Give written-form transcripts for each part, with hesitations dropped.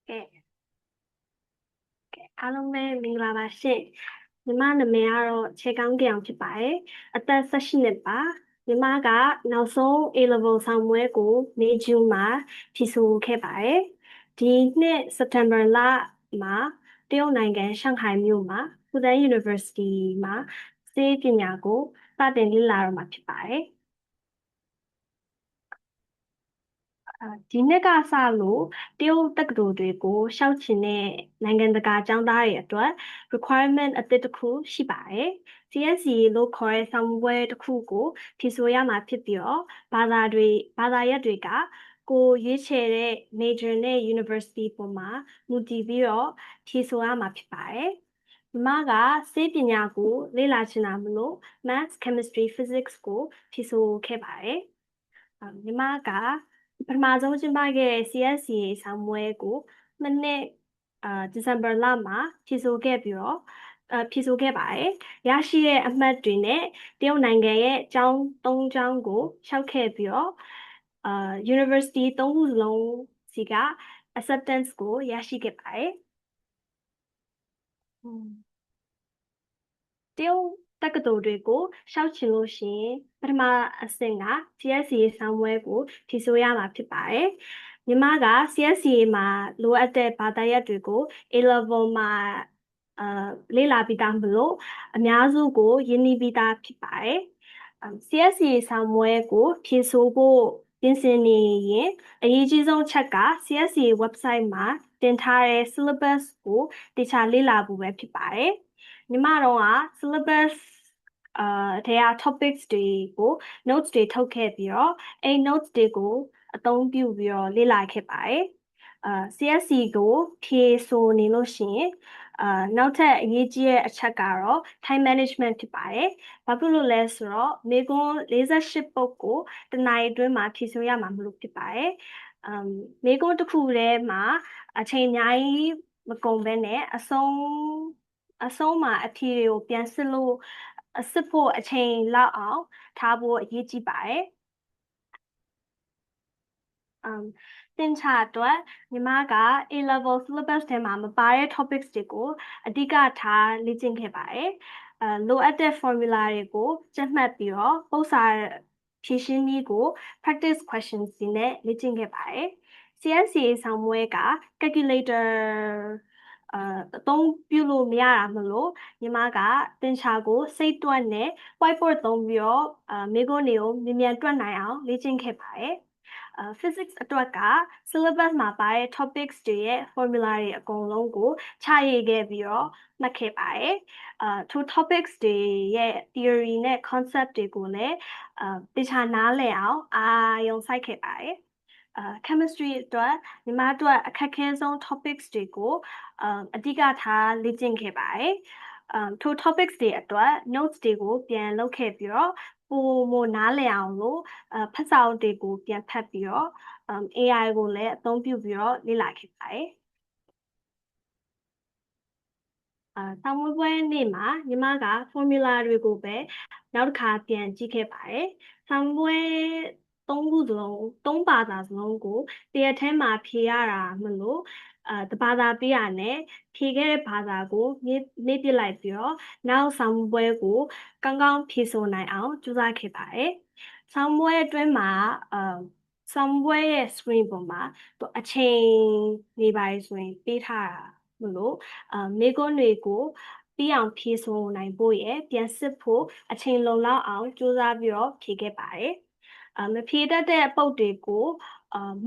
ကဲအားလုံးပဲမင်္ဂလာပါရှင်ညီမနာမည်ကတော့ခြေကောင်းကြောင်ဖြစ်ပါတယ်အသက်18နှစ်ပါညီမကနောက်ဆုံး A level ဆောင်ပွဲကိုမေဂျူးမှာဖြေဆိုခဲ့ပါတယ်ဒီနှစ်စက်တင်ဘာလမှာတရုတ်နိုင်ငံရှန်ဟိုင်မြို့မှာ Fudan University မှာဆေးပညာကိုစတင်လေ့လာတော့မှာဖြစ်ပါတယ်ဒီနှစ်ကစလို့တရုတ်တက္ကသိုလ်တွေကိုရှောက်ချင်တဲ့နိုင်ငံတကာကျောင်းသားတွေအတွက် requirement အသစ်တစ်ခုရှိပါတယ်။ CSE လို့ခေါ်တဲ့စာမေးပွဲတစ်ခုကိုဖြေဆိုရမှာဖြစ်ပြီးတော့ဘာသာရပ်တွေကကိုရွေးချယ်တဲ့ major နဲ့ university ပေါ်မှာမူတည်ပြီးတော့ဖြေဆိုရမှာဖြစ်ပါတယ်။ညီမကဆေးပညာကိုလေ့လာချင်တာမလို့ Maths, Chemistry, Physics ကိုဖြေဆိုခဲ့ပါတယ်။ညီမကပထမဆုံးကျင်းပခဲ့တဲ့ CSCA ဆောင်ပွဲကိုမနှစ်ဒီဇင်ဘာလမှာဖြေဆိုခဲ့ပြီးတော့ဖြေဆိုခဲ့ပါတယ်။ရရှိတဲ့အမှတ်တွေနဲ့တရုတ်နိုင်ငံရဲ့ကျောင်း၃ကျောင်းကိုလျှောက်ခဲ့ပြီးတော့University ၃ခုစလုံးစီက acceptance ကိုရရှိခဲ့ပါတယ်။တရုတ်တက္ကသိုလ်တွေကိုရှောက်ချင်လို့ရှိရင်ပထမအဆင့်က CSCA ဆောင်ပွဲကိုဖြေဆိုရမှာဖြစ်ပါတယ်။ညီမက CSCA မှာလိုအပ်တဲ့ဘာသာရပ်တွေကို A level မှာလေ့လာပြီးသားမလို့အများစုကိုရင်းနှီးပြီးသားဖြစ်ပါတယ်။ CSCA ဆောင်ပွဲကိုဖြေဆိုဖို့ပြင်ဆင်နေရင်အရေးကြီးဆုံးချက်က CSCA website မှာတင်ထားတဲ့ syllabus ကိုတခြားလေ့လာဖို့ပဲဖြစ်ပါတယ်။ညီမတို့က syllabus ထဲက topics တွေကို notes တွေထုတ်ခဲ့ပြီးတော့အဲ့ notes တွေကိုအသုံးပြုပြီးတော့လေ့လာခဲ့ပါတယ်CSC ကိုဖြေဆိုနေလို့ရှိရင်နောက်ထပ်အရေးကြီးတဲ့အချက်ကတော့ time management ဖြစ်ပါတယ်။ဘာဖြစ်လို့လဲဆိုတော့မေကွန်း48ပုဒ်ကိုတစ်နာရီအတွင်းမှာဖြေဆိုရမှာမလို့ဖြစ်ပါတယ်။မေကွန်းတစ်ခုတည်းမှာအချိန်အများကြီးမကုန်ဘဲနဲ့အဆုံးမှာအဖြေတွေကိုပြန်စစ်ဖို့အချိန်လောက်အောင်ထားဖို့အရေးကြီးပါတယ်သင်္ချာအတွက်ညီမက A level syllabus ထဲမှာမပါတဲ့ topics တွေကိုအဓိကထားလေ့ကျင့်ခဲ့ပါတယ်လိုအပ်တဲ့ formula တွေကိုကြက်မှတ်ပြီးတော့ပု္ပ္ပာဖြေရှင်းနည်းကို practice questions တွေနဲ့လေ့ကျင့်ခဲ့ပါတယ် CSCA ဆောင်ပွဲက calculator အသုံးပြုလို့မရတာမလို့ညီမကသင်္ချာကိုစိတ်တွက်နဲ့ whiteboard သုံးပြီးတော့မေးခွန်းတွေကိုမြန်မြန်တွက်နိုင်အောင်လေ့ကျင့်ခဲ့ပါတယ်physics အတွက်က syllabus မှာပါတဲ့ topics တွေရဲ့ formula တွေအကုန်လုံးကိုချရေးခဲ့ပြီးတော့မှတ်ခဲ့ပါတယ်ထို topics တွေရဲ့ theory နဲ့ concept တွေကိုလည်းတခြားနားလည်အောင်အာရုံစိုက်ခဲ့ပါတယ်chemistry အတွက်ညီမတို့အခက်ခဲဆုံး topics တွေကိုအဓိကထားလေ့ကျင့်ခဲ့ပါတယ်ထို topics တွေအတွက် notes တွေကိုပြန်လုပ်ခဲ့ပြီးတော့ပိုမိုနားလည်အောင်လို့ဖတ်စာအုပ်တွေကိုပြန်ဖတ်ပြီးတော့ AI ကိုလည်းအသုံးပြုပြီးတော့လေ့လာခဲ့ပါတယ်ဆောင်းပွဲနေ့မှာညီမက formula တွေကိုပဲနောက်တစ်ခါပြန်ကြည့်ခဲ့ပါတယ်။ဆောင်းပွဲသုံးဘာသာစလုံးကိုတရက်ထဲမှာဖြေရတာမလို့တစ်ဘာသာပြရနဲ့ဖြေခဲ့တဲ့ဘာသာကိုမေ့ပြလိုက်ပြီးတော့နောက်ဆောင်းပွဲကိုကောင်းကောင်းဖြေဆိုနိုင်အောင်ကြိုးစားခဲ့ပါတယ်။ဆောင်းပွဲအတွင်းမှာဆောင်းပွဲရဲ့ screen ပေါ်မှာအချိန်နေပါဆိုရင်ပေးထားတာမလို့မေးခွန်းတွေကိုပြီးအောင်ဖြေဆိုနိုင်ဖို့ရယ်ပြန်စစ်ဖို့အချိန်လုံလောက်အောင်ကြိုးစားပြီးတော့ဖြေခဲ့ပါတယ်မဖြေတတ်တဲ့ပုတ်တွေကို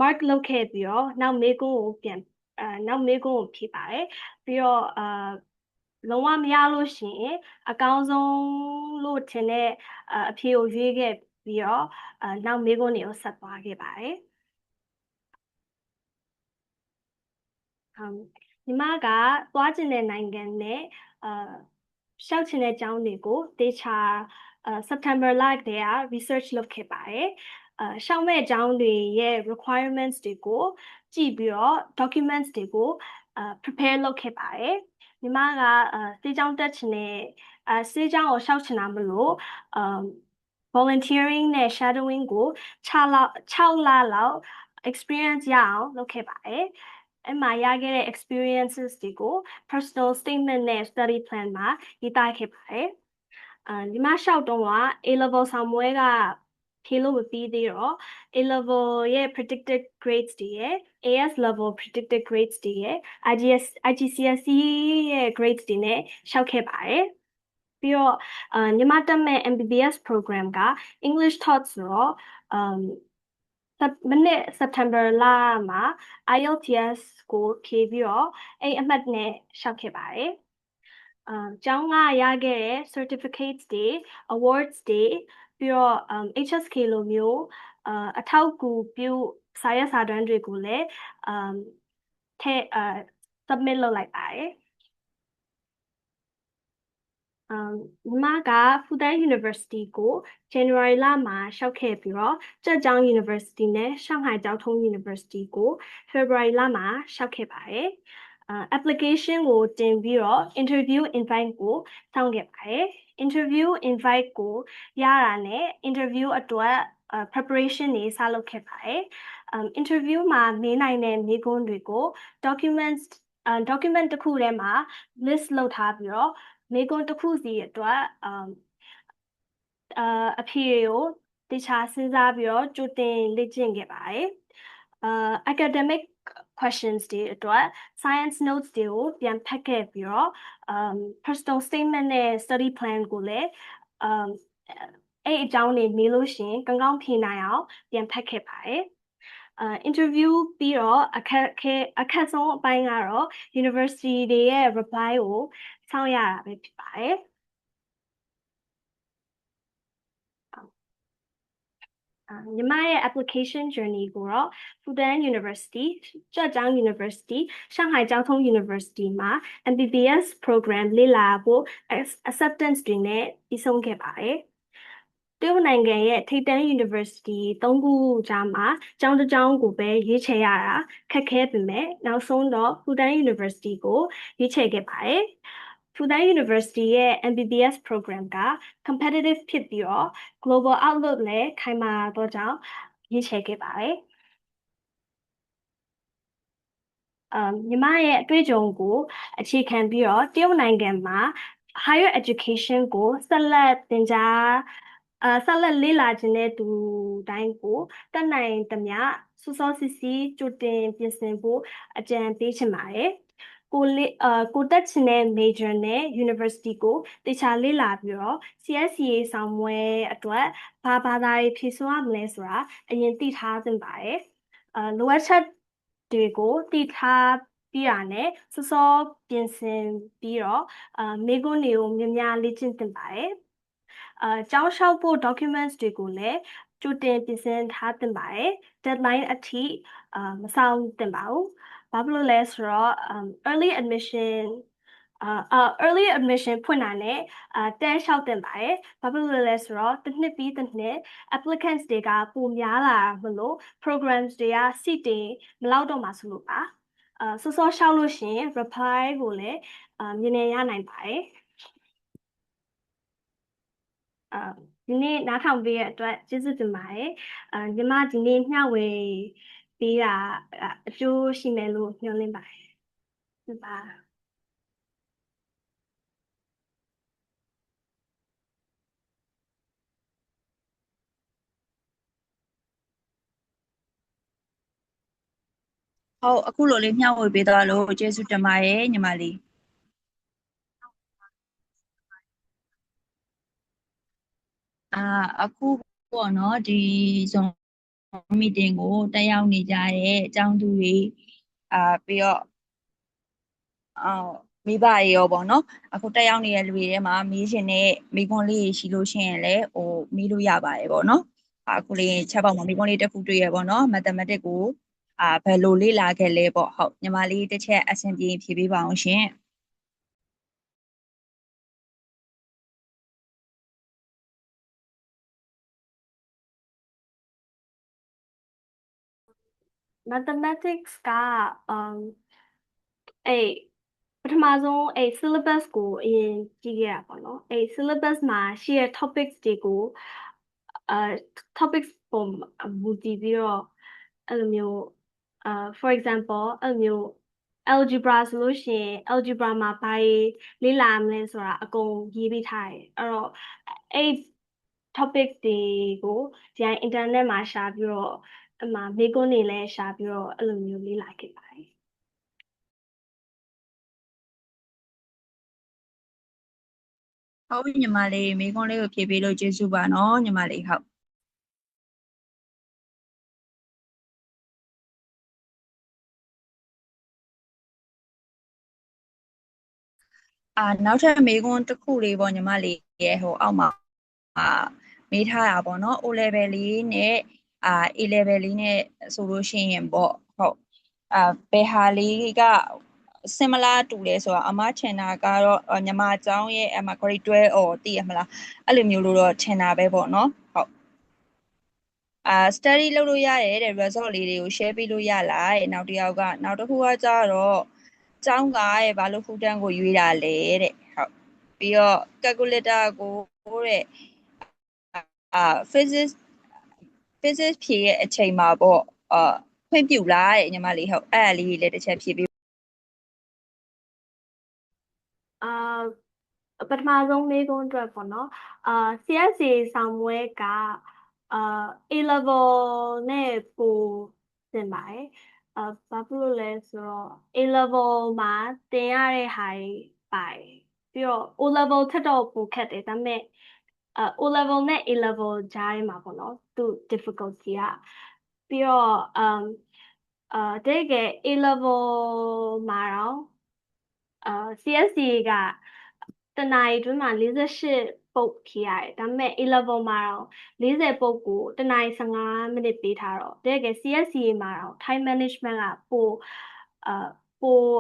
mark လုပ်ခဲ့ပြီးတော့နောက်မေးခွန်းကိုဖြေပါတယ်ပြီးတော့လုံးဝမရလို့ရှိရင်အကောင်းဆုံးလို့ထင်တဲ့အဖြေကိုရွေးခဲ့ပြီးတော့နောက်မေးခွန်းတွေကိုဆက်သွားခဲ့ပါတယ်ညီမကသွားကျင်တဲ့နိုင်ငံနဲ့ရှောက်ချင်တဲ့ကျောင်းတွေကိုတေချာSeptember လကတည်းက research လုပ်ခဲ့ပါတယ်ရှောက်မဲ့ကျောင်းတွေရဲ့ requirements တွေကိုကြည့်ပြီးတော့ documents တွေကို prepare လုပ်ခဲ့ပါတယ်ညီမကစေးကျောင်းတက်ချင်တဲ့စေးကျောင်းကိုရှောက်ချင်တာမလို့volunteering နဲ့ shadowing ကို6လလောက် experience ရအောင်လုပ်ခဲ့ပါတယ် အဲ့မှာရခဲ့တဲ့ experiences တွေကို personal statement နဲ့ study plan မှာရေးသားခဲ့ပါတယ်ဒီမှာလျှောက်တော့က A level ဆောင်ပွဲကဖြေလို့မပြီးသေးတော့ A level ရဲ့ predicted grades တွေရဲ့ AS level predicted grades တွေရဲ့ IGCSE ရဲ့ grades တွေနဲ့လျှောက်ခဲ့ပါတယ်ပြီးတော့ညီမတက်မဲ့ MBBS program က English taught ဆိုတော့မနေ့စက်တင်ဘာလမှာ IELTS ကိုဖြေပြီးတော့အဲ့အမှတ်နဲ့လျှောက်ခဲ့ပါတယ်ကျောင်းကရခဲ့တဲ့ certificates တွေ awards တွေပြီးတော့ HSK လိုမျိုးအထောက်အကူပြုစာရွက်စာတမ်းတွေကိုလည်းထည့်submit လုပ်လိုက်ပါတယ်ညီမက Fudan University ကို January လမှာလျှောက်ခဲ့ပြီးတော့浙江 University နဲ့ Shanghai 交通 University ကို February လမှာလျှောက်ခဲ့ပါတယ်application ကိုတင်ပြီးတော့ interview invite ကိုစောင့်ခဲ့ပါတယ် interview invite ကိုရတာနဲ့ interview အတွက်preparation တွေစလုပ်ခဲ့ပါတယ် interview မှာမေးနိုင်တဲ့မေးခွန်းတွေကို document တစ်ခုထဲမှာ list လုပ်ထားပြီးတော့မေးခွန်းတစ်ခုစီအတွက်အဖြေကိုတခြားစဉ်းစားပြီးတော့ကြိုတင်လေ့ကျင့်ခဲ့ပါတယ်academic questions တွေအတွက် science notes တွေကိုပြန်ဖတ်ခဲ့ပြီးတော့ personal statement နဲ့ study plan ကိုလည်းအဲ့အကြောင်းတွေမေးလို့ရှိရင်ကောင်းကောင်းဖြေနိုင်အောင်ပြန်ဖတ်ခဲ့ပါတယ်interview ပြီးတော့အခက်ဆုံးအပိုင်းကတော့ university တွေရဲ့ reply ကိုစောင့်ရတာပဲဖြစ်ပါတယ်ညီမရဲ့ application journey ကိုတော့ Fudan University, Zhejiang University, Shanghai 交通 University မှာ MBBS program လေ့လာဖို့ acceptance တွေနဲ့ပြီးဆုံးခဲ့ပါတယ်တရုတ်နိုင်ငံရဲ့ထိပ်တန်း University 3ခုကြားမှာကျောင်းတစ်ကျောင်းကိုပဲရွေးချယ်ရတာခက်ခဲပေမဲ့နောက်ဆုံးတော့ Fudan University ကိုရွေးချယ်ခဲ့ပါတယ်Fudan University ရဲ့ MBBS program က competitive ဖြစ်ပြီးတော့ global outlook လည်းခိုင်မာတော့ကြောင်းရွေးချယ်ခဲ့ပါတယ်ညီမရဲ့အတွေ့အကြုံကိုအခြေခံပြီးတော့တရုတ်နိုင်ငံမှာ higher education ကိုဆက်လက်သင်ကြားဆက်လက်လေ့လာခြင်းတဲ့သူတိုင်းကိုတက်နိုင်သမျှစောစောစီးစီးကြိုတင်ပြင်ဆင်ဖို့အကြံပေးချင်ပါတယ်ကိုတက်ချင်တဲ့ major နဲ့ university ကိုတခြားလေ့လာပြီးတော့ CSCA ဆောင်ပွဲအတွက်ဘာသာတွေဖြည့်စွမ်းရမလဲဆိုတာအရင်သိထားသင့်ပါတယ်လိုအပ်ချက်တွေကိုသိထားပြီးတာနဲ့စောစောပြင်ဆင်ပြီးတော့မိကွန်းတွေကိုများများလေ့ကျင့်သင့်ပါတယ်ကျောင်းလျှောက်ဖို့ documents တွေကိုလည်းကြိုတင်ပြင်ဆင်ထားသင့်ပါတယ် deadline အထိမဆောင်သင့်ပါဘူးဘာဖြစ်လို့လဲဆိုတော့early admission ဖွင့်တာနဲ့တန်းလျှောက်သင့်ပါတယ်ဘာဖြစ်လို့လဲဆိုတော့တစ်နှစ်ပြီးတစ်နှစ် applicants တွေကပိုများလာမလို့ programs တွေက seat တွေမလောက်တော့မှာဆိုလို့ပါစောစောလျှောက်လို့ရှိရင် reply ကိုလည်းမြင်နေရနိုင်ပါတယ်ဒီနေ့နားထောင်ပေးတဲ့အတွက်ကျေးဇူးတင်ပါတယ်ညီမဒီနေ့မျှဝေပေးတာအကျိုးရှိမယ်လို့မျှော်လင့်ပါတယ်ပါဟုတ်အခုလိုလေးမျှဝေပေးသွားလို့ကျေးဇူးတင်ပါတယ်ညီမလေးအခုပေါ့နော်ဒီ Zoom meeting ကိုတက်ရောက်နေကြတဲ့အကြောင်းသူတွေပြီးတော့မိဘတွေရောပေါ့နော်အခုတက်ရောက်နေတဲ့လူတွေထဲမှာမေးရှင်တဲ့မိခွန်းလေးရှိလို့ရှိရင်လည်းမေးလို့ရပါတယ်ပေါ့နော်အခုလေးချက်ပေါက်မှာမိခွန်းလေးတစ်ခုတွေ့ရပေါ့နော် mathematics ကိုဘယ်လိုလေ့လာခဲ့လဲပေါ့ဟုတ်ညီမလေးတစ်ချက်အဆင်ပြေဖြေပေးပါအောင်ရှင်mathematics ကပထမဆုံးsyllabus ကိုအရင်ကြည့်ခဲ့ရပါတော့syllabus မှာရှိတဲ့ topics တွေကို topics ပုံမူတည်ပြီးတော့အဲ့လိုမျိုးfor example အဲ့လိုမျိုး algebra ဆိုလို့ရှိရင် algebra မှာဘာတွေလေ့လာမလဲဆိုတာအကုန်ရေးပေးထားတယ်အဲ့တော့အဲ့ topic တွေကိုဒီ internet မှာရှာပြီးတော့အမှမေးခွန်းတွေလည်းရှာပြီးတော့အဲ့လိုမျိုးလေ့လာခဲ့ပါတယ်ဟုတ်ညီမလေးမိကုန်းလေးကိုဖြေပေးလို့ကျေးဇူးပါနော်ညီမလေးဟုတ်နောက်ထပ်မေးခွန်းတစ်ခုလေးပေါ့ညီမလေးရဲ့ဟိုအောက်မှာမေးထားတာပေါ့နော် O level လေးနဲ့A level လေးနဲ့ဆိုလို့ရှိရင်ပေါ့ဟုတ်ဘယ်ဟာလေးက similar တူလဲဆိုတော့အမထင်တာကတော့ညီမအကြောင်းရဲ့အမ grade 12 or သိရမလားအဲ့လိုမျိုးလို့တော့ထင်တာပဲပေါ့နော်ဟုတ်study လုပ်လို့ရတယ်တဲ့ result လေးတွေကို share ပေးလို့ရလားတဲ့နောက်တစ်ယောက်ကနောက်တစ်ခုကကြတော့ကျောင်းကရဲ့ဘာလို့ဖူးတန်းကိုရွေးတာလဲတဲ့ဟုတ်ပြီးတော့ calculator ကိုတဲ့physics ဖြေရဲ့အချိန်မှာပေါ့ခွင့်ပြုလားတဲ့ညီမလေးဟုတ်အဲ့ဒါလေးလည်းတစ်ချက်ဖြေပေးပထမဆုံးမေးခွန်းအတွက်ပေါ့နော်CSA ဆောင်ပွဲကA level နဲ့ပိုသင်ပါတယ်ဘာဖြစ်လို့လဲဆိုတော့ A level မှာသင်ရတဲ့ဟာတွေပါတယ်ပြီးတော့ O level ထက်တော့ပိုခက်တယ်ဒါပေမဲ့O level နဲ့ A level ကြားထဲမှာပေါ့နော်သူ difficulty ကပြီးတော့တကယ် A level မှာတော့CSA ကတနာရီတွင်းမှာ48ပုတ်ဖြေရတယ်ဒါပေမဲ့ A level မှာတော့40ပုတ်ကိုတနာရီ15မိနစ်ပေးထားတော့တကယ် CSA မှာတော့ time management ကပို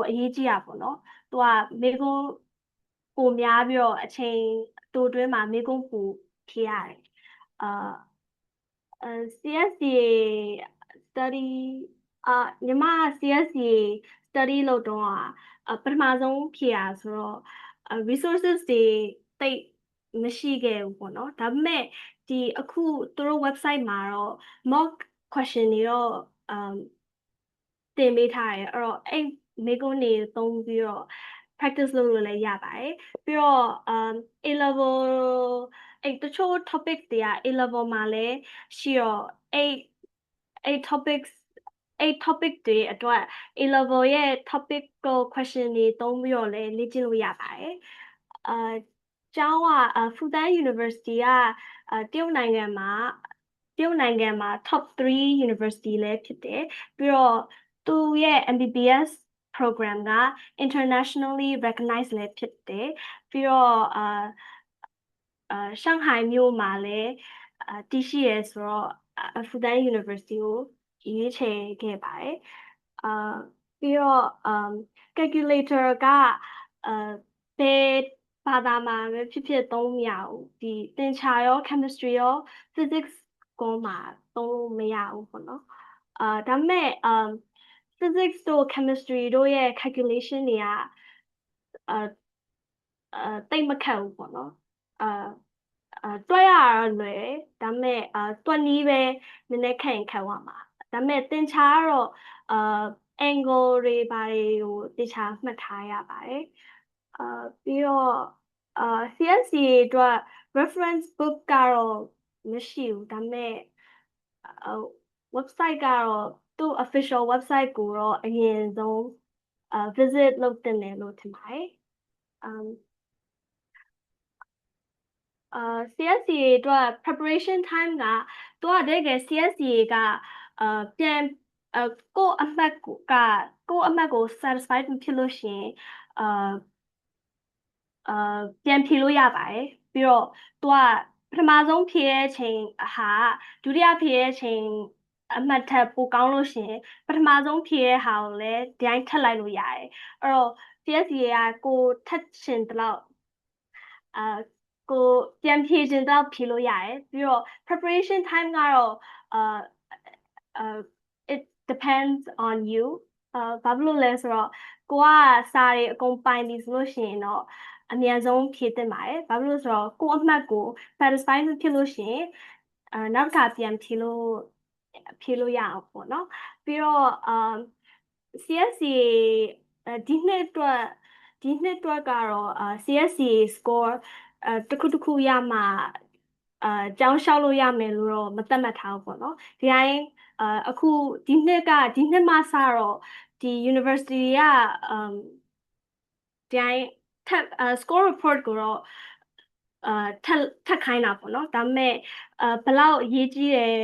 အရေးကြီးတာပေါ့နော်သူကမေကုန်းပိုများပြီးတော့အချိန်တိုတွင်းမှာမေကုန်းပိုဖြေရတယ်အာCSA study ညီမ CSA study လုပ်တော့ပထမဆုံးဖြေရဆိုတော့ resources တွေတိတ်မရှိခဲ့ဘူးပေါ့နော်ဒါပေမဲ့ဒီအခုသူတို့ website မှာတော့ mock question တွေတော့တင်ပေးထားတယ်အဲ့တော့အဲ့မေကွန်းတွေသုံးပြီးတော့ practice လုပ်လို့လည်းရပါတယ်ပြီးတော့A level အဲ့တချို့ topic တွေက A level မှာလည်းရှိတော့အဲ့ topic တွေအတွက် A level ရဲ့ topical question တွေသုံးပြီးတော့လည်းလေ့ကျင့်လို့ရပါတယ်ကျောင်းကFudan University ကတရုတ်နိုင်ငံမှာ top 3 university လည်းဖြစ်တယ်ပြီးတော့သူရဲ့ MBBS program က internationally recognized လည်းဖြစ်တယ်ပြီးတော့ရှန်ဟိုင်မြို့မှာလည်းတည်ရှိရဆိုတော့Fudan University ကိုရွေးချယ်ခဲ့ပါတယ်ပြီးတော့calculator ကဘယ်ဘာသာမှာပဲဖြစ်ဖြစ်သုံးမရဘူးဒီသင်္ချာရော chemistry ရော physics ကိုမှသုံးလို့မရဘူးပေါ့နော်ဒါပေမဲ့physics တို့ chemistry တို့ရဲ့ calculation တွေကတိတ်မခက်ဘူးပေါ့နော်တွက်ရတော့လွယ်ဒါပေမဲ့တွက်နည်းပဲနည်းနည်းခက်ရင်ခက်သွားမှာဒါပေမဲ့သင်္ချာကတော့angle တွေဘာတွေကိုသင်္ချာမှတ်ထားရပါတယ်ပြီးတော့CSCA အတွက် reference book ကတော့မရှိဘူးဒါပေမဲ့ website ကတော့သူ့ official website ကိုတော့အရင်ဆုံး visit လုပ်တင်တယ်လို့ထင်ပါတယ် CSCA အတွက် preparation time ကသူကတကယ် CSCA ကပြန်ကိုယ့်အမှတ်ကို satisfied မဖြစ်လို့ရှိရင်ပြန်ဖြေလို့ရပါတယ်ပြီးတော့သူကပထမဆုံးဖြေတဲ့အချိန်ဟာဒုတိယဖြေတဲ့အချိန်အမှတ်ထက်ပိုကောင်းလို့ရှိရင်ပထမဆုံးဖြေတဲ့ဟာကိုလည်းဒီတိုင်းထပ်လိုက်လို့ရတယ်အဲ့တော့ CSCA ကကိုထပ်ချင်တလောက်ကိုပြန်ဖြေချင်တော့ဖြေလို့ရတယ်ပြီးတော့ preparation time ကတော့it depends on you ဘာဖြစ်လို့လဲဆိုတော့ကိုကစာတွေအကုန်ပိုင်ပြီဆိုလို့ရှိရင်တော့အမြန်ဆုံးဖြေသင့်ပါတယ်ဘာဖြစ်လို့ဆိုတော့ကိုယ့်အမှတ်ကို satisfy မဖြစ်လို့ရှိရင်နောက်တစ်ခါပြန်ဖြေလို့ရအောင်ပေါ့နော်ပြီးတော့CSCA ဒီနှစ်အတွက်ကတော့CSCA score တစ်ခုရမှကျောင်းလျှောက်လို့ရမယ်လို့တော့မသတ်မှတ်ထားဘူးပေါ့နော်ဒီတိုင်းအခုဒီနှစ်မှစတော့ဒီ university ကဒီတိုင်းထပ်score report ကိုတော့ထပ်ခိုင်းတာပေါ့နော်ဒါပေမဲ့ဘယ်လောက်အရေးကြီးတယ်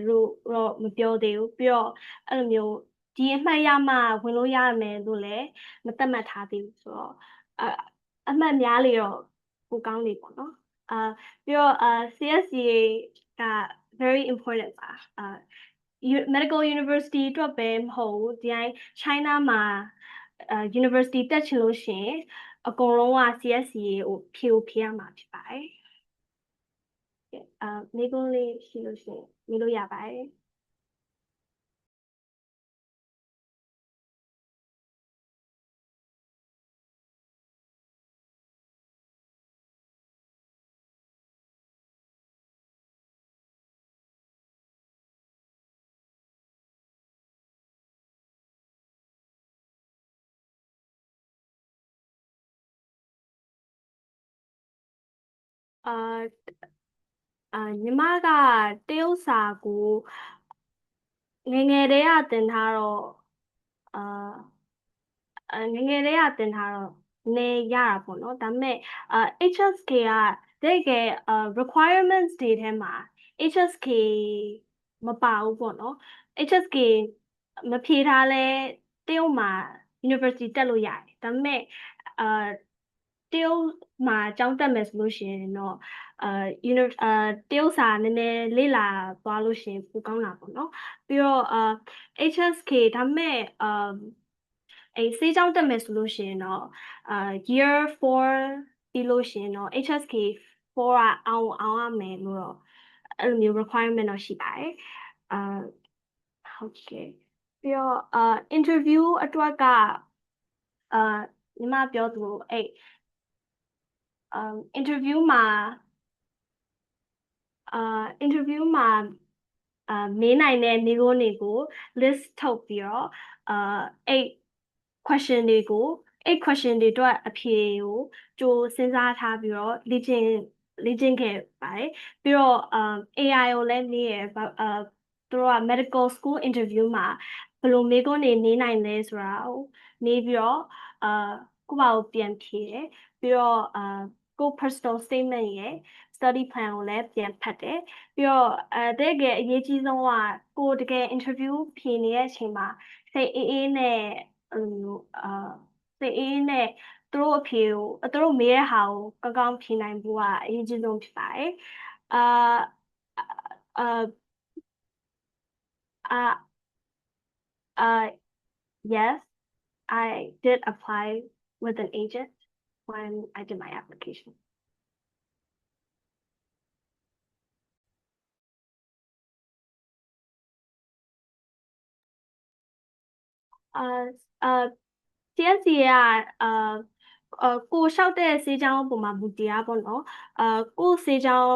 လို့တော့မပြောသေးဘူးပြီးတော့အဲ့လိုမျိုးဒီအမှတ်ရမှဝင်လို့ရမယ်လို့လည်းမသတ်မှတ်ထားသေးဘူးဆိုတော့အမှတ်များလေတော့ပိုကောင်းလေပေါ့နော်ပြီးတော့CSCA က very important ပါmedical university အတွက်ပဲမဟုတ်ဘူးဒီတိုင်း China မှာ university တက်ချင်လို့ရှိရင်အကုန်လုံးက CSCA ကိုဖြေရမှာဖြစ်ပါတယ်မိကုန်းလေးရှိလို့ရှိရင်မေးလို့ရပါတယ်ညီမကတရုတ်စာကိုငယ်ငယ်တည်းကသင်ထားတော့ငယ်ငယ်တည်းကသင်ထားတော့နေရတာပေါ့နော်ဒါပေမဲ့HSK ကတကယ်requirements တွေထဲမှာ HSK မပါဘူးပေါ့နော် HSK မဖြေထားလဲတရုတ်မှာ university တက်လို့ရတယ်ဒါပေမဲ့တရုတ်မှာကျောင်းတက်မယ်ဆိုလို့ရှိရင်တော့တရုတ်စာနည်းနည်းလေ့လာသွားလို့ရှိရင်ပိုကောင်းတာပေါ့နော်ပြီးတော့HSK ဒါပေမဲ့ဆေးကျောင်းတက်မယ်ဆိုလို့ရှိရင်တော့year 4ပြီးလို့ရှိရင်တော့ HSK 4ကအောင်ရမယ်လို့တော့အဲ့လိုမျိုး requirement တော့ရှိပါတယ်ဟုတ်ကဲ့ပြီးတော့interview အတွက်ကညီမပြောသူအဲ့interview မှာမေးနိုင်တဲ့မေးခွန်းတွေကို list ထုတ်ပြီးတော့အဲ့ question တွေကိုအဲ့ question တွေအတွက်အဖြေကိုကြိုစဉ်းစားထားပြီးတော့လေ့ကျင့်ခဲ့ပါတယ်ပြီးတော့AI ကိုလည်းမေးရသူတို့က medical school interview မှာဘယ်လိုမေးခွန်းတွေမေးနိုင်လဲဆိုတာကိုမေးပြီးတော့ကိုယ့်ဘာကိုပြန်ဖြေတယ်ပြီးတော့ကိုယ့် personal statement ရဲ့ study plan ကိုလည်းပြန်ဖတ်တယ်ပြီးတော့တကယ်အရေးကြီးဆုံးကကိုတကယ် interview ဖြေနေတဲ့အချိန်မှာစိတ်အေးနဲ့အဲ့လိုမျိုးစိတ်အေးနဲ့သူတို့အဖြေကိုသူတို့မေးတဲ့ဟာကိုကောင်းကောင်းဖြေနိုင်ဖို့ကအရေးကြီးဆုံးဖြစ်ပါတယ်အာyes I did apply with an agent when I did my application CSC ကကိုလျှောက်တဲ့ဆေးကြောင်းပုံမှာမူတည်ရပါတော့ကိုဆေးကြောင်း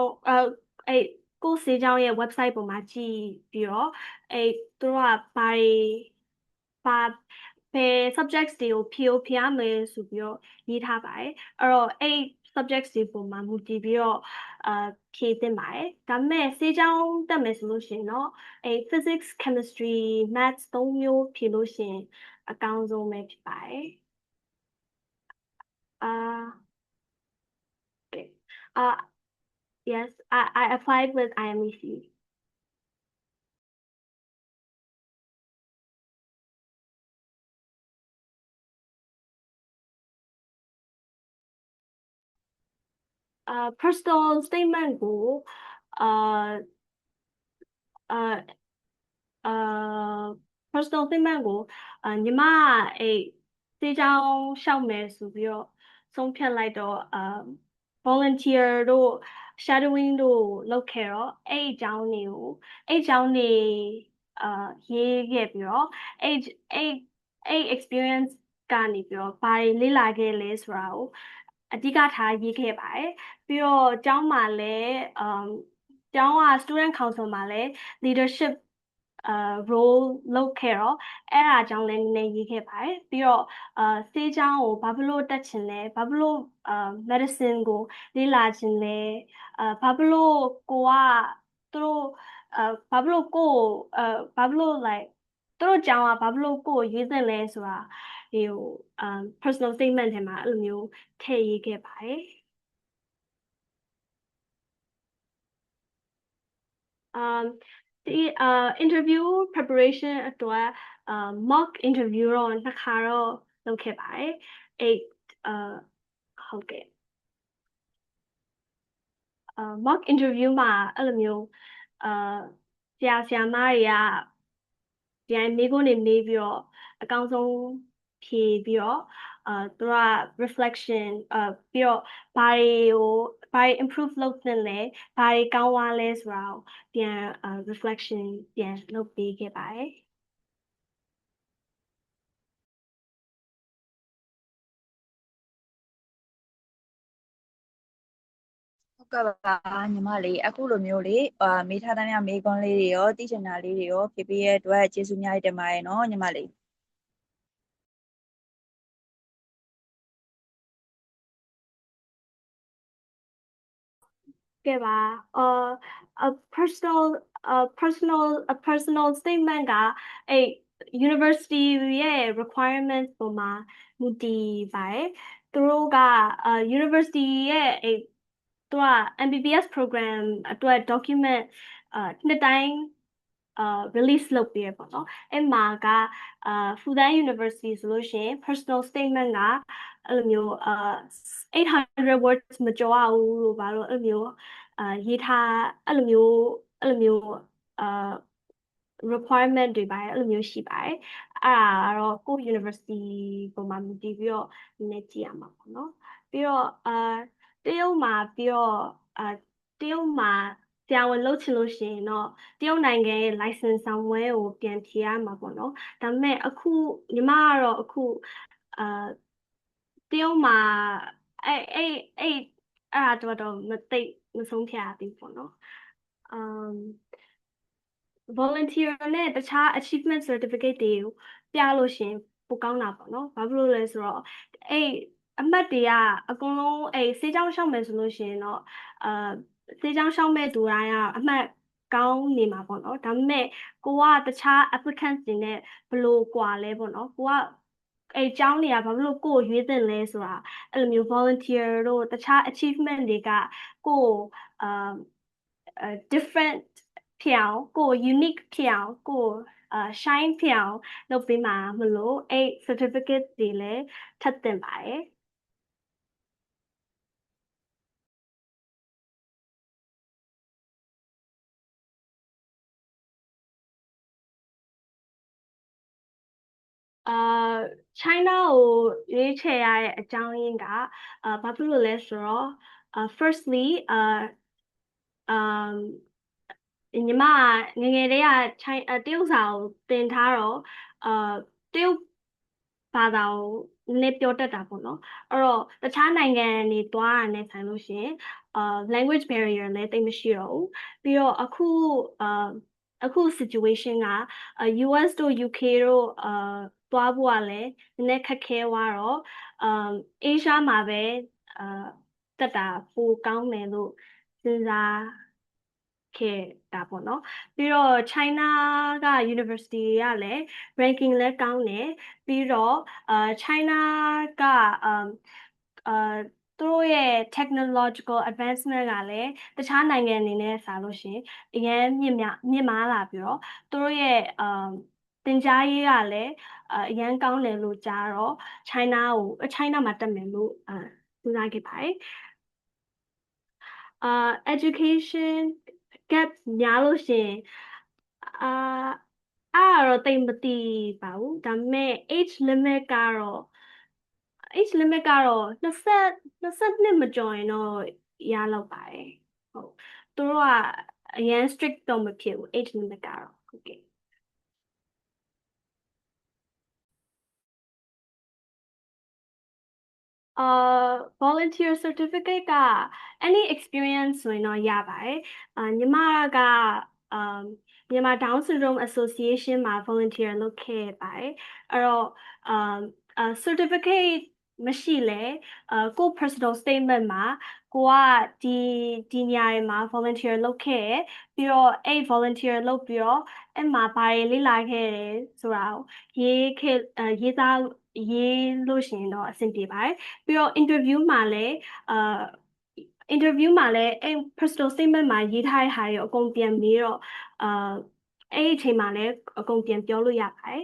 အဲ့ကိုဆေးကြောင်းရဲ့ website ပုံမှာကြည့်ပြီးတော့အဲ့သူတို့ကဘာဘယ် subjects တွေကိုဖြေရမယ်ဆိုပြီးတော့ရေးထားပါတယ်အဲ့တော့အဲ့ subjects တွေပုံမှာမူတည်ပြီးတော့ဖြေသင့်ပါတယ်ဒါပေမဲ့ဆေးကြောင်းတက်မယ်ဆိုလို့ရှိရင်တော့အဲ့ physics chemistry maths ၃မျိုးဖြေလို့ရှိရင်အကောင်းဆုံးပဲဖြစ်ပါတယ် okay. Yes, I applied with IMEC. Personal statement ကိုpersonal statement ကိုညီမအဲ့စေးချောင်းရှောက်မယ်ဆိုပြီးတော့ဆုံးဖြတ်လိုက်တော့volunteer တို့ shadowing တို့လုပ်ခဲ့တော့အဲ့အကြောင်းတွေရေးခဲ့ပြီးတော့အဲ့ experience ကနေပြီးတော့ဘာတွေလေ့လာခဲ့လဲဆိုတာကိုအဓိကထားရေးခဲ့ပါတယ်ပြီးတော့ကျောင်းမှာလည်းကျောင်းက student council မှာလည်း leadership role လုပ်ခဲ့တော့အဲ့ဒါကြောင့်လည်းနည်းနည်းရေးခဲ့ပါတယ်ပြီးတော့ဆေးချောင်းကိုဘာဖြစ်လို့တက်ချင်လဲဘာဖြစ်လို့medicine ကိုလေ့လာချင်လဲဘာဖြစ်လို့ကိုကသူတို့ဘာဖြစ်လို့ကိုဘာဖြစ်လို့ like သူတို့ကြောင်းကဘာဖြစ်လို့ကိုရွေးသင့်လဲဆိုတာဒီဟိုpersonal statement ထဲမှာအဲ့လိုမျိုးထည့်ရေးခဲ့ပါတယ်ဒီinterview preparation အတွက် mock interview တော့နှစ်ခါတော့လုပ်ခဲ့ပါတယ်အဲ့ဟုတ်ကဲ့mock interview မှာအဲ့လိုမျိုးဆရာမတွေကပြန်မေးခွန်းတွေမေးပြီးတော့အကောင်းဆုံးဖြေပြီးတော့သူက reflection ပြီးတော့ဘာတွေ improve လုပ်သင့်လဲဘာတွေကောင်းသွားလဲဆိုတာကိုပြန် reflection ပြန်လုပ်ပေးခဲ့ပါတယ်ဟုတ်ကဲ့ပါညီမလေးအခုလိုမျိုးလေးမေးထားတဲ့မေးခွန်းလေးတွေရောသိချင်တာလေးတွေရောဖြေပေးရတဲ့အတွက်ကျေးဇူးအများကြီးတင်ပါတယ်နော်ညီမလေးကဲပါa personal statement ကအဲ့ university ရဲ့ requirement ပေါ်မှာမူတည်ပါတယ်သူတို့ကuniversity ရဲ့အဲ့သူက MBBS program အတွက် document နှစ်တိုင်းrelease လုပ်ပေးရပေါ့နော်အဲ့မှာကFudan University ဆိုလို့ရှိရင် personal statement ကအဲ့လိုမျိုး800 words မကျော်ရဘူးလို့ဘာလို့အဲ့လိုမျိုးရေးထားအဲ့လိုမျိုးrequirement တွေပါတယ်အဲ့လိုမျိုးရှိပါတယ်အဲ့ဒါကတော့ကိုယ့် university ပုံမှာမူတည်ပြီးတော့နည်းနည်းကြည့်ရမှာပေါ့နော်ပြီးတော့တရုတ်မှာပြီးတော့တရုတ်မှာဆရာဝန်လုပ်ချင်လို့ရှိရင်တော့တရုတ်နိုင်ငံရဲ့ license ဆောင်ပွဲကိုပြန်ဖြေရမှာပေါ့နော်ဒါပေမဲ့အခုညီမကတော့အခုအာတရုတ်မှာအဲ့ဒါတော့မဆုံးဖြတ်ရသေးဘူးပေါ့နော် volunteer နဲ့တခြား achievement certificate တွေကိုပြလို့ရှရင်ပိုကောင်းတာပေါ့နော်။ဘာဖြစ်လို့လဲဆိုတော့အဲ့အမှတ်တွေကအကုန်လုံးအဲ့ဆေးကြောင်းရှောက်မယ်ဆိုလို့ရှရင်တော့အာဆေးကြောင်းရှောက်မဲ့သူတိုင်းကအမှတ်ကောင်းနေမှာပေါ့နော်။ဒါပေမဲ့ကိုကတခြား applicants တွေနဲ့ဘယ်လိုကွာလဲပေါ့နော်။ကိုကအဲ့ကျောင်းတွေကဘာဖြစ်လို့ကိုယ်ရွေးသင့်လဲဆိုတာအဲ့လိုမျိုး volunteer တို့တခြား achievement တွေကကိုယ်အာdifferent ဖြစ်အောင်ကို unique ဖြစ်အောင်ကို shine ဖြစ်အောင်လုပ်ပေးမှာမလို့အဲ့ certificate တွေလည်းထပ်တင်ပါတယ်အာ China ကိုရွေးချယ်ရတဲ့အကြောင်းရင်းကဘာဖြစ်လို့လဲဆိုတော့firstly um ညီမငငယ်တည်းကတရုတ်စာကိုသင်ထားတော့အာတရုတ်ဘာသာကိုနည်းပြောတတ်တာပေါ့နော်အဲ့တော့တခြားနိုင်ငံတွေသွားတာနဲ့ဆိုင်လို့ရှိရင်language barrier လည်းတိတ်မရှိတော့ဘူးပြီးတော့အခု situation ကUS တို့ UK တို့သွားဖို့ကလည်းနည်းနည်းခက်ခဲသွားတော့Asia မှာပဲအာတက်တာပိုကောင်းမယ်လို့စဉ်းစားခဲ့တာပေါ့နော်ပြီးတော့ China က University ကလည်း ranking လည်းကောင်းတယ်ပြီးတော့China ကသူတို့ရဲ့ technological advancement ကလည်းတခြားနိုင်ငံတွေနဲ့စာလို့ရှိရင်အရင်မြင့်မားလာပြီးတော့သူတို့ရဲ့သင်ကြားရေးကလည်းအရင်ကောင်းတယ်လို့ကြားတော့ China မှာတက်မယ်လို့စဉ်းစားခဲ့ပါတယ်education gap များလို့ရှိရင်အာအဲ့ဒါတော့တိတ်မသိပါဘူးဒါပေမဲ့ age limit ကတော့22မကျော်ရင်တော့ရလောက်ပါတယ်ဟုတ်သူတို့ကအရင် strict တော့မဖြစ်ဘူး age limit ကတော့ဟုတ်ကဲ့volunteer certificate က any experience ဆိုရင်တော့ရပါတယ်ညီမက မြန်မာ Down Syndrome Association မှာ volunteer လုပ်ခဲ့ပါတယ်အဲ့တော့certificate မရှိလဲကို personal statement မှာကိုကဒီနေရာမှာ volunteer လုပ်ခဲ့တယ်ပြီးတော့အဲ့ volunteer လုပ်ပြီးတော့အဲ့မှာဘာတွေလေ့လာခဲ့တယ်ဆိုတာကိုရေးသားရေးလို့ရှိရင်တော့အဆင်ပြေပါတယ်ပြီးတော့ interview မှာလည်းအဲ့ personal statement မှာရေးထားတဲ့ဟာတွေအကုန်ပြန်ပြီးတော့အဲ့ဒီအချိန်မှာလည်းအကုန်ပြန်ပြောလို့ရပါတယ်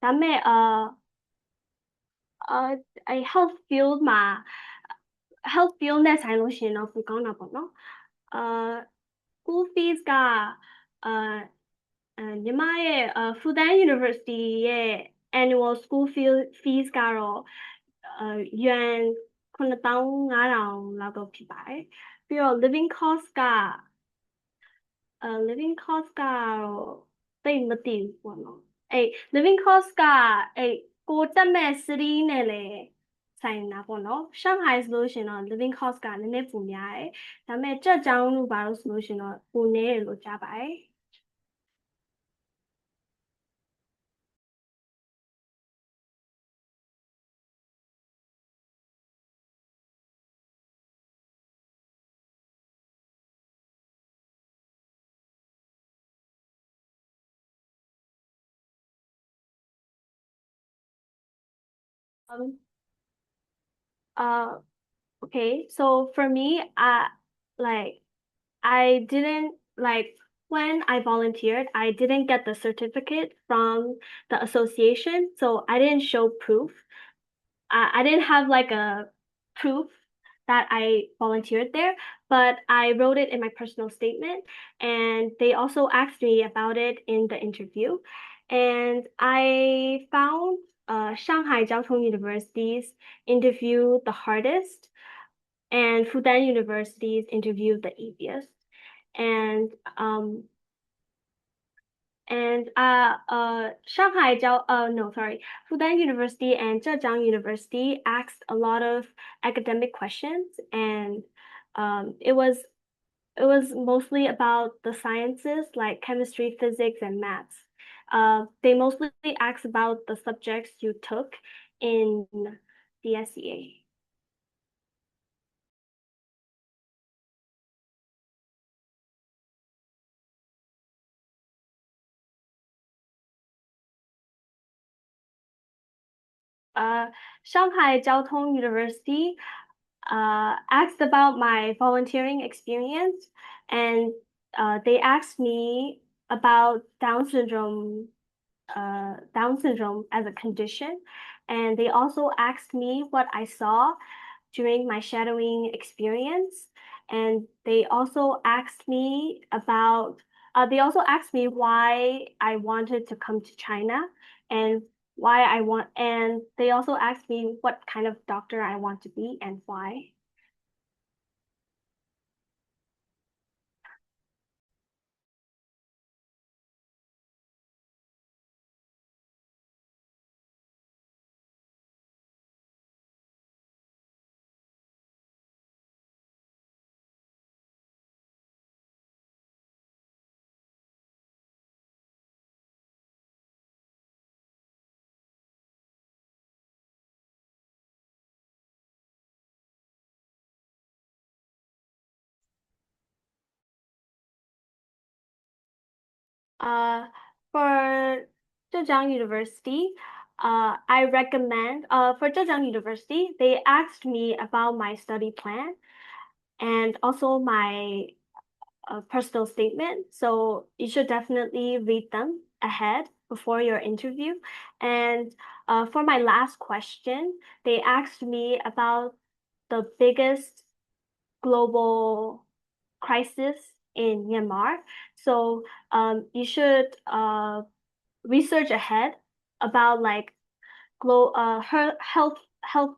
ဒါပေမဲ့အဲ့ health field မှာ health field နဲ့ဆိုင်လို့ရှိရင်တော့ပိုကောင်းတာပေါ့နော်school fees ကညီမရဲ့Fudan University ရဲ့ annual school fees ကတော့ယွမ်9500လောက်တော့ဖြစ်ပါတယ်ပြီးတော့ living cost ကတော့တိတ်မသိဘူးပေါ့နော်အဲ့ living cost ကအဲ့ကိုတက်မဲ့ city နဲ့လည်းဆိုင်တာပေါ့နော်ရှန်ဟိုင်ဆိုလို့ရှင်တော့ living cost ကနည်းနည်းပိုများတယ်ဒါပေမဲ့ကြက်ကြောင်းလို့ဘာလို့ဆိုလို့ရှင်တော့ပိုနည်းတယ်လို့ကြားပါတယ် okay so for me like I didn't like when I volunteered I didn't get the certificate from the association so I didn't show proof I didn't have like a proof that I volunteered there, but I wrote it in my personal statement, and they also asked me about it in the interview. And I found Shanghai Jiao Tong University's interview the hardest, and Fudan University's interview the easiest. And Fudan University and Zhejiang University asked a lot of academic questions, and it was mostly about the sciences like chemistry, physics, and maths. They mostly asked about the subjects you took in the SEA. Shanghai Jiao Tong University asked about my volunteering experience, and they asked me about Down syndrome as a condition, and they also asked me what I saw during my shadowing experience, and they also asked me why I wanted to come to China and and they also asked me what kind of doctor I want to be and why. For Zhejiang University, I recommend for Zhejiang University, they asked me about my study plan and also my personal statement. So you should definitely read them ahead before your interview. And for my last question, they asked me about the biggest global crisis in Myanmar. So you should research ahead about like health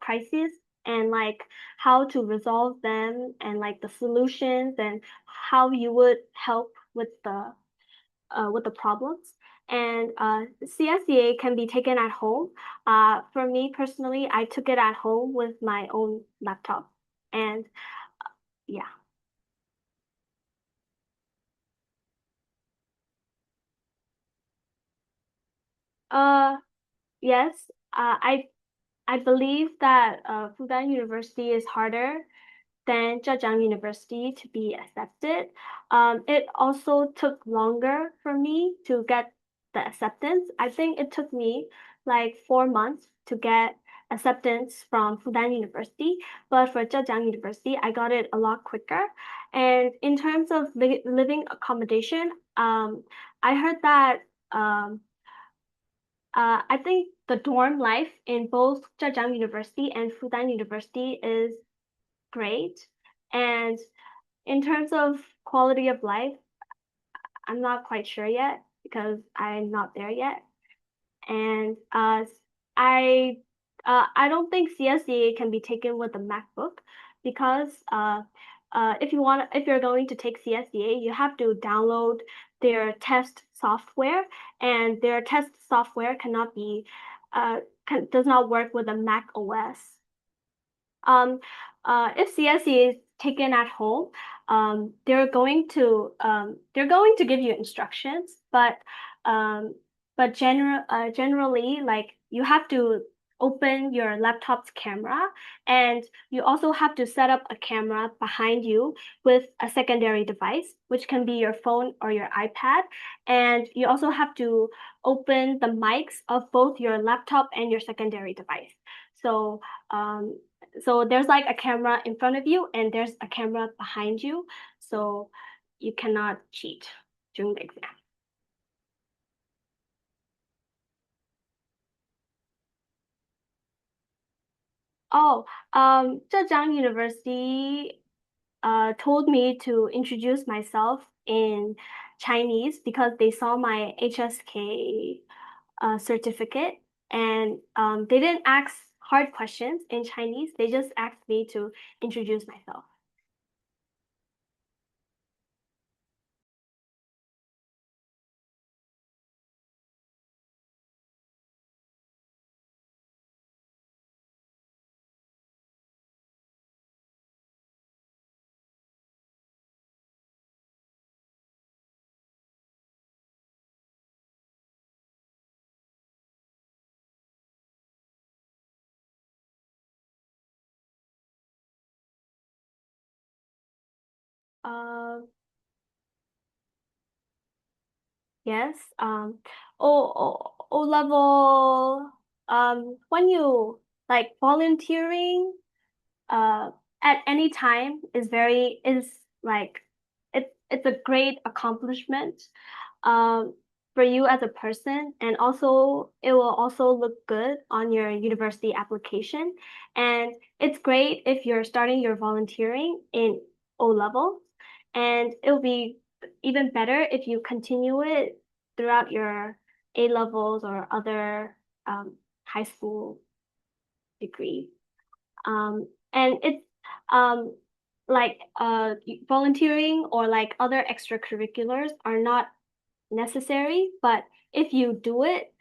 crises and like how to resolve them and like the solutions and how you would help with the problems. And CSEA can be taken at home. For me personally, I took it at home with my own laptop. And yeah. Yes. I believe that Fudan University is harder than Zhejiang University to be accepted. It also took longer for me to get the acceptance. I think it took me like 4 months to get acceptance from Fudan University, but for Zhejiang University, I got it a lot quicker. And in terms of living accommodation, I heard that I think the dorm life in both Zhejiang University and Fudan University is great. And in terms of quality of life, I'm not quite sure yet because I'm not there yet. And I don't think CSEA can be taken with a MacBook because if you're going to take CSEA, you have to download their test software, and their test software cannot be does not work with a Mac OS. If CSE is taken at home, they're going to give you instructions, but generally, like you have to open your laptop's camera, and you also have to set up a camera behind you with a secondary device, which can be your phone or your iPad, and you also have to open the mics of both your laptop and your secondary device. So um, so there's like a camera in front of you and there's a camera behind you. So you cannot cheat during the exam. Oh, Zhejiang University told me to introduce myself in Chinese because they saw my HSK certificate, and they didn't ask hard questions in Chinese. They just asked me to introduce myself. Uh, Yes. O level. When you like volunteering, at any time is like it's a great accomplishment, um, for you as a person, and also it will also look good on your university application. And it's great if you're starting your volunteering in O level, and it'll be even better if you continue it throughout your A levels or other high school degree. And it's um, like volunteering or like other extracurriculars are not necessary, if you do it,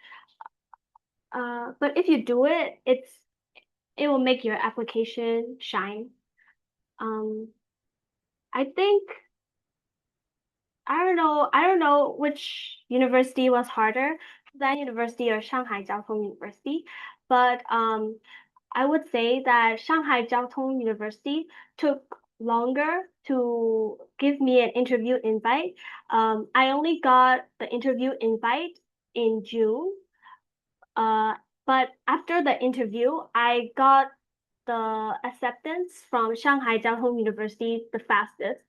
but if you do it, it will make your application shine. Um, I think I don't know which university was harder, Fudan University or Shanghai Jiao Tong University, but I would say that Shanghai Jiao Tong University took longer to give me an interview invite. I only got the interview invite in June. Uh, but after the interview, I got the acceptance from Shanghai Jiao Tong University the fastest.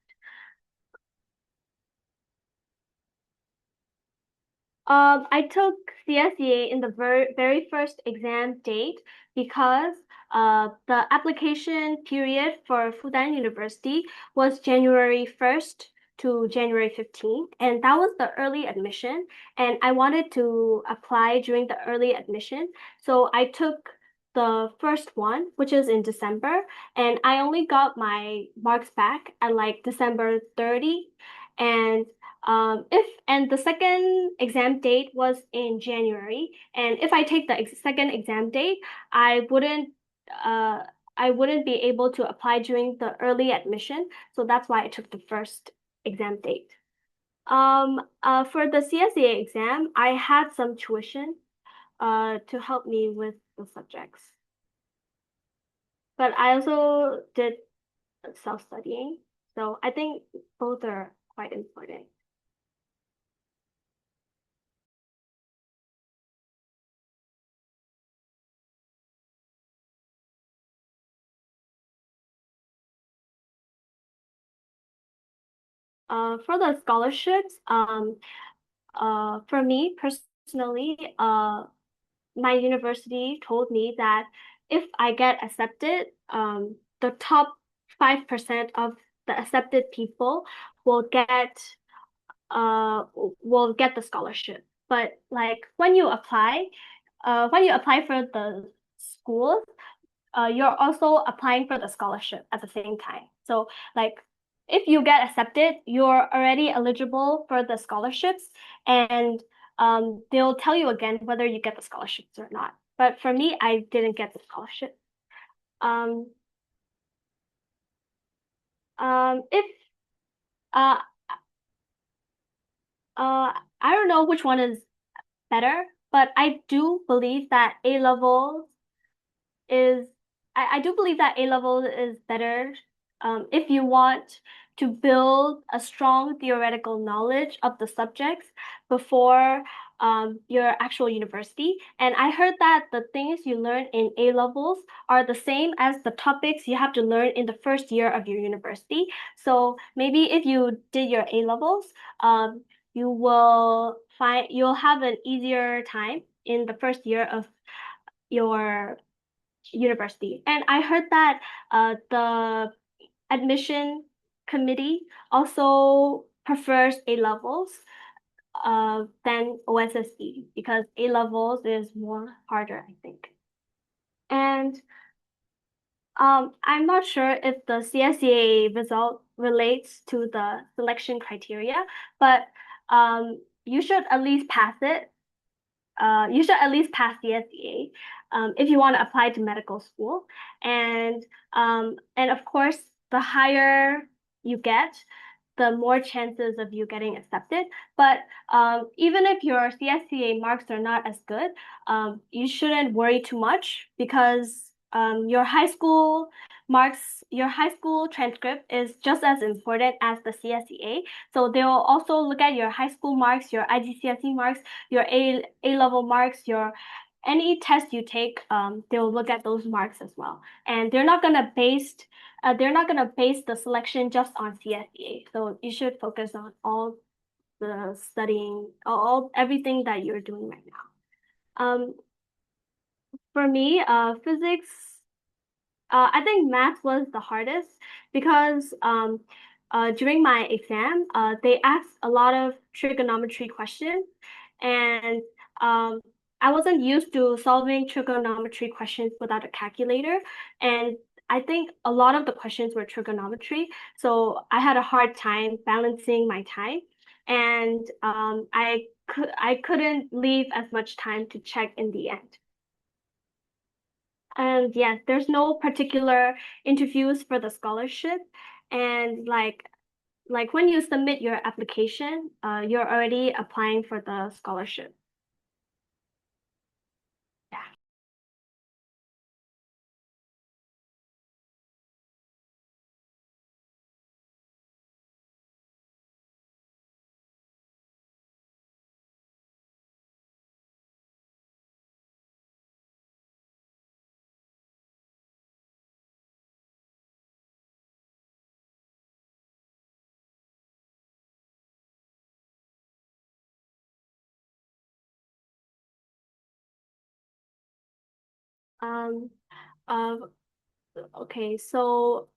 I took CSEA in the very first exam date because the application period for Fudan University was January 1st to January 15th, and that was the early admission. And I wanted to apply during the early admission, so I took the first one, which is in December, and I only got my marks back at like December 30. And if and the second exam date was in January, and if I take the second exam date, I wouldn't uh I wouldn't be able to apply during the early admission, so that's why I took the first exam date. For the CSEA exam, I had some tuition. to help me with the subjects. But I also did self-studying, so I think both are quite important. For the scholarships, for me personally, my university told me that if I get accepted, the top 5% of the accepted people will get the scholarship. But like when you apply for the school, you're also applying for the scholarship at the same time. So like if you get accepted, you're already eligible for the scholarships, and they'll tell you again whether you get the scholarships or not. But for me, I didn't get the scholarship. Um, if uh, I don't know which one is better, but I do believe that A levels is I do believe that A level is better if you want to build a strong theoretical knowledge of the subjects before your actual university. And I heard that the things you learn in A levels are the same as the topics you have to learn in the first year of your university. So maybe if you did your A levels, you'll have an easier time in the first year of your university. And I heard that the admission committee also prefers A levels than OSSE because A levels is more harder, I think. And I'm not sure if the CSEA result relates to the selection criteria, but you should at least pass it. You should at least pass CSEA if you want to apply to medical school. And of course, the higher you get, the more chances of you getting accepted. But even if your CSEA marks are not as good, you shouldn't worry too much because your high school transcript is just as important as the CSEA. So they will also look at your high school marks, your IGCSE marks, your A level marks, your any test you take, they will look at those marks as well. And they're not gonna base the selection just on CSEA. So you should focus on all the studying, all everything that you're doing right now. For me, physics, I think math was the hardest because during my exam, they asked a lot of trigonometry questions, and I wasn't used to solving trigonometry questions without a calculator, and I think a lot of the questions were trigonometry, so I had a hard time balancing my time, and I couldn't leave as much time to check in the end. And yes, there's no particular interviews for the scholarship. And like when you submit your application, you're already applying for the scholarship. Yeah. Um, uh, okay, so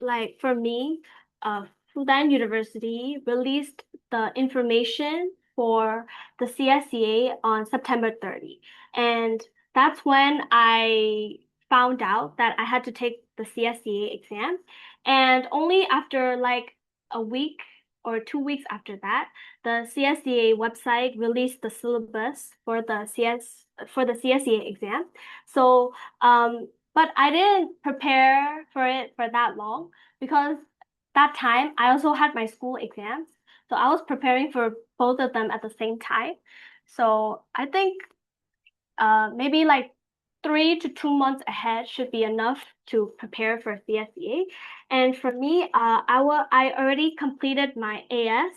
like for me, Fudan University released the information for the CSCA on September 30. And that's when I found out that I had to take the CSCA exam. And only after like a week or 2 weeks after that, the CSCA website released the syllabus for the CSCA exam. So but I didn't prepare for it for that long because that time I also had my school exams. So I was preparing for both of them at the same time. So I think maybe like 3 to 2 months ahead should be enough to prepare for CSEA. And for me, I already completed my AS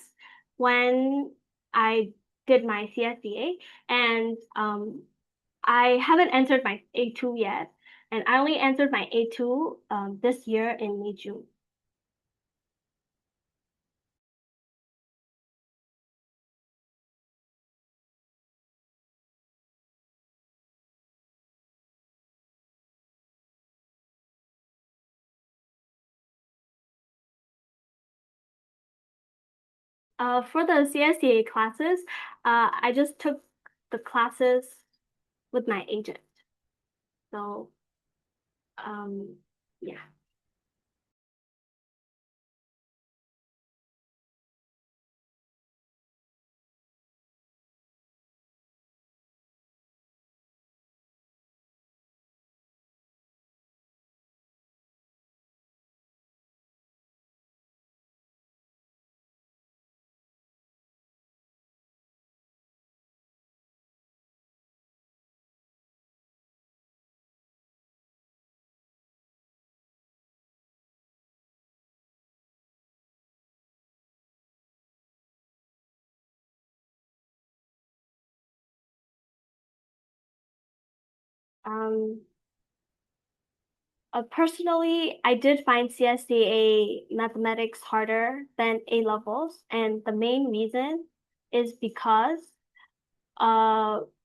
when I did my CSEA, and I haven't entered my A2 yet, and I only entered my A2 this year in May, June. For the CSEA classes, I just took the classes with my agent. So, yeah. Um, Personally, I did find CSEA mathematics harder than A levels, and the main reason is because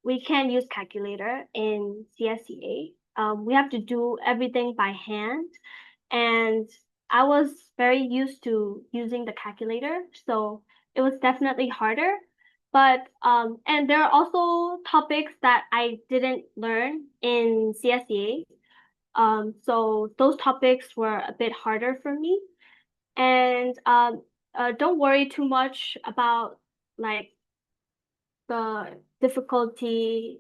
we can't use calculator in CSEA. We have to do everything by hand, and I was very used to using the calculator, so it was definitely harder. But and there are also topics that I didn't learn in CSEA. So those topics were a bit harder for me. And don't worry too much about like the difficulty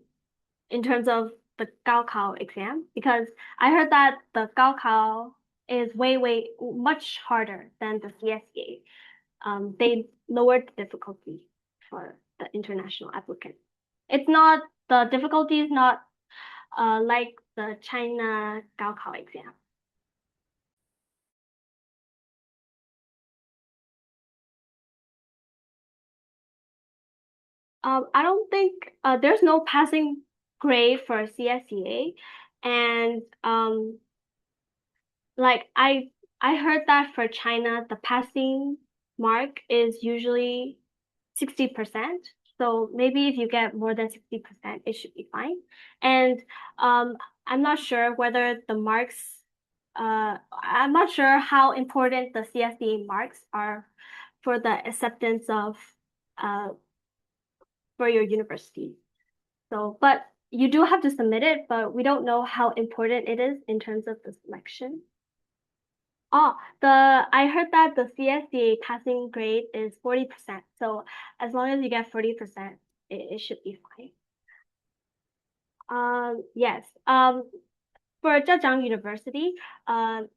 in terms of the Gaokao exam, because I heard that the Gaokao is way much harder than the CSEA. They lowered the difficulty for the international applicant. It's not The difficulty is not like the China Gaokao exam. I don't think there's no passing grade for CSEA, and like I heard that for China, the passing mark is usually 60%. So maybe if you get more than 60%, it should be fine. And um, I'm not sure whether the marks, I'm not sure how important the CSEA marks are for the acceptance of uh, for your university. So, but you do have to submit it, but we don't know how important it is in terms of the selection. Oh, I heard that the CSEA passing grade is 40%. So as long as you get 40%, it should be fine. Yes. For Zhejiang University,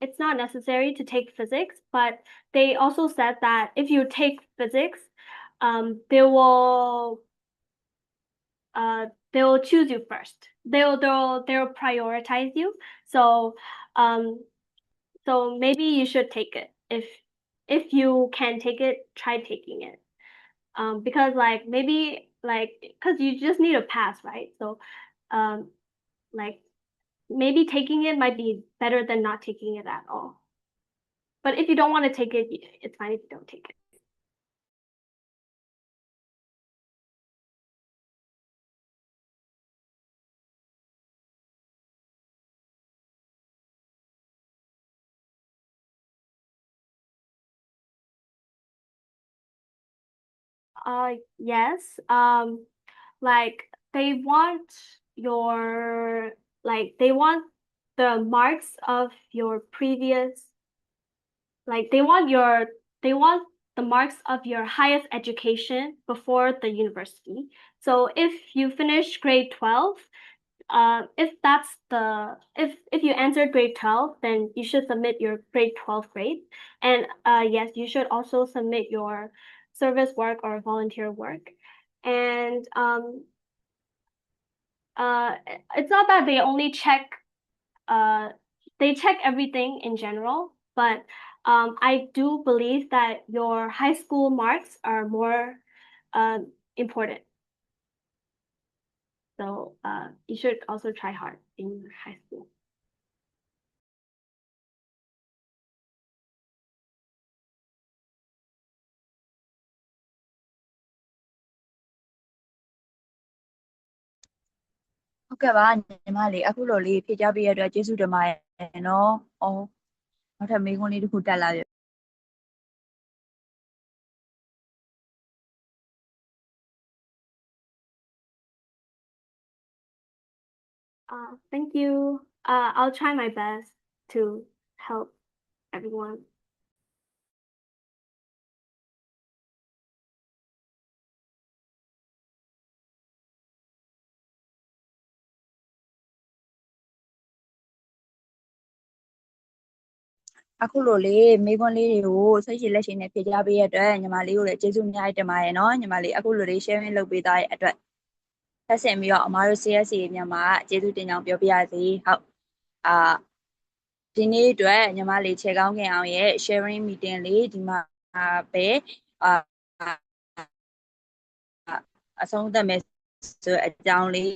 it's not necessary to take physics, but they also said that if you take physics, they will choose you first. They'll prioritize you. So um maybe you should take it. If you can take it, try taking it. Because like maybe like because you just need a pass, right? So um like maybe taking it might be better than not taking it at all. But if you don't want to take it, it's fine if you don't take it. Yes. Like they want your they want the marks of your previous like they want the marks of your highest education before the university. So if you finish grade 12, if that's if you entered grade 12, then you should submit your grade 12 grade. And yes, you should also submit your service work or volunteer work. and it's not that they only check they check everything in general, but I do believe that your high school marks are more important. So you should also try hard in high school. ဟုတ်ကဲ့ပါညီမလေးအခုလိုလေးဖြေကြားပေးရတဲ့အတွက်ကျေးဇူးတင်ပါတယ်နော်။အော်နောက်ထပ်မေးခွန်းလေးတစ်ခုတက်လာပြီ Thank you. I'll try my best to help everyone. အခုလိုလေးမေးခွန်းလေးတွေကိုစိတ်ရှိလက်ရှိနဲ့ဖြေကြားပေးရတဲ့အတွက်ညီမလေးကိုလည်းကျေးဇူးအများကြီးတင်ပါတယ်နော်ညီမလေးအခုလိုလေး sharing လုပ်ပေးသားတဲ့အတွက်ဆက်ဆင်ပြီးတော့အမားတို့ CSA မြန်မာကျေးဇူးတင်ကြောင်းပြောပြရစီဟုတ်ဒီနေ့အတွက်ညီမလေးခြေကောင်းခင်အောင်ရဲ့ sharing meeting လေးဒီမှာပဲအဆုံးသတ်မယ်ဆိုအကြောင်းလေး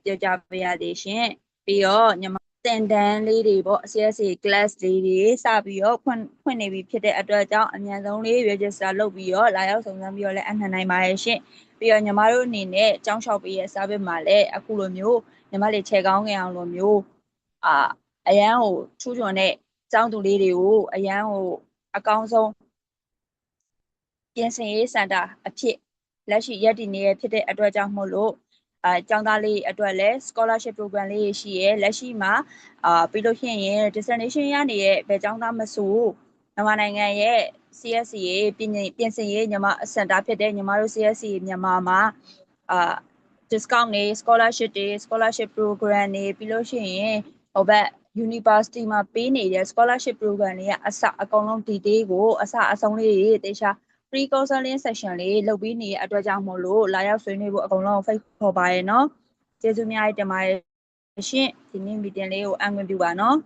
ပြောကြပေးရသေးရှင်ပြီးတော့ညီမတင်တန်းလေးတွေပေါ့ CSA class လေးတွေစပြီးတော့ဖွင့်နေပြီဖြစ်တဲ့အတွက်ကြောင့်အမြန်ဆုံးလေး register လုပ်ပြီးတော့လာရောက်စုံစမ်းပြီးတော့လည်းအနှံနိုင်ပါတယ်ရှင်ပြီးတော့ညီမတို့အနေနဲ့ကြောင်းလျှောက်ပေးရဲ့ service မှာလည်းအခုလိုမျိုးညီမလေးခြေကောင်းခင်အောင်လိုမျိုးအရန်ကိုထူးချွန်တဲ့ကျောင်းသူလေးတွေကိုအရန်ကိုအကောင်းဆုံးပြင်ဆင်ရေးစင်တာအဖြစ်လက်ရှိရပ်တည်နေရဖြစ်တဲ့အတွက်ကြောင့်မို့လို့ကျောင်းသားလေးအတွက်လည်း scholarship program လေးရှိရဲလက်ရှိမှာပြီးလို့ရှိရင် destination ရနေတဲ့ဘယ်ကျောင်းသားမဆိုမြန်မာနိုင်ငံရဲ့ CSA ပြင်ဆင်ရေးညီမစင်တာဖြစ်တဲ့ညီမတို့ CSA မြန်မာမှာdiscount တွေ scholarship program တွေပြီးလို့ရှိရင်ဟိုဘက် university မှာပေးနေတဲ့ scholarship program တွေကအစအကုန်လုံး detail ကိုအစအဆုံးလေးတွေတေချာpre counseling session လေးလုပ်ပြီးနေတဲ့အတွက်ကြောင့်မို့လို့လာရောက်ဆွေးနွေးဖို့အကုန်လုံးဖိတ်ခေါ်ပါရနော်ကျေးဇူးများတင်ပါတယ်ရှင်ဒီနေ့ meeting လေးကိုအံ့ခွင့်ပြုပါနော်